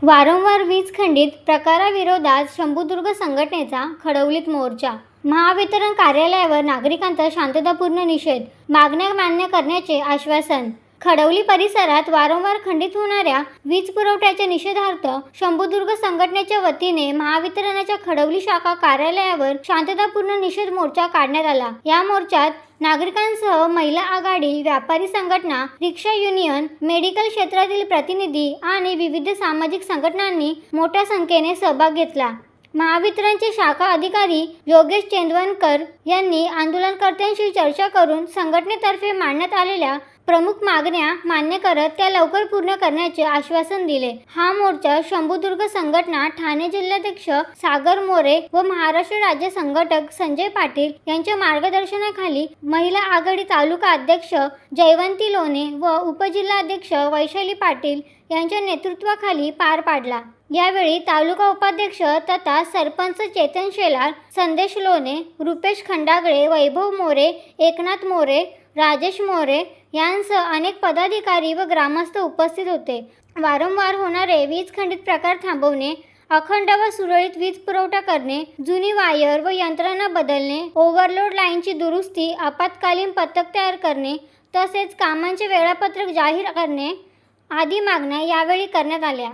वारंवार वीज खंडित प्रकाराविरोधात शंभुदुर्ग संघटनेचा खडवलीत मोर्चा. महावितरण कार्यालयावर नागरिकांचा शांततापूर्ण निषेध. मागण्या मान्य करण्याचे आश्वासन. खडवली परिसरात वारंवार खंडित होणाऱ्या वीज पुरवठ्याच्या निषेधार्थ शंभुदुर्ग संघटनेच्या वतीने महावितरणच्या खडवली शाखा कार्यालयावर शांततापूर्ण निषेध मोर्चा काढण्यात आला. या मोर्चात नागरिकांसह महिला आघाडी, व्यापारी संघटना, रिक्षा युनियन, मेडिकल क्षेत्रातील प्रतिनिधी आणि विविध सामाजिक संघटनांनी मोठ्या संख्येने सहभाग घेतला. महावितरणचे शाखा अधिकारी योगेश चेंदवनकर यांनी आंदोलनकर्त्यांशी चर्चा करून संघटनेतर्फे मांडण्यात आलेल्या प्रमुख मागण्या मान्य करत त्या लवकर पूर्ण करण्याचे आश्वासन दिले. हा मोर्चा शंभुदुर्ग संघटना ठाणे जिल्हाध्यक्ष सागर मोरे व महाराष्ट्र राज्य संघटक संजय पाटील यांच्या मार्गदर्शनाखाली महिला आघाडी तालुका अध्यक्ष जयवंती लोणे व उपजिल्हाध्यक्ष वैशाली पाटील यांच्या नेतृत्वाखाली पार पाडला. यावेळी तालुका उपाध्यक्ष तथा सरपंच चेतन शेलार, संदेश लोणे, रुपेश खंडागळे, वैभव मोरे, एकनाथ मोरे, राजेश मोरे यांसह अनेक पदाधिकारी व ग्रामस्थ उपस्थित होते. वारंवार होणारे वीज खंडित प्रकार थांबवणे, अखंड व सुरळीत वीज पुरवठा करणे, जुनी वायर व यंत्रणा बदलणे, ओव्हरलोड लाईनची दुरुस्ती, आपत्कालीन पथक तयार करणे तसेच कामांचे वेळापत्रक जाहीर करणे आदी मागण्या यावेळी करण्यात आल्या.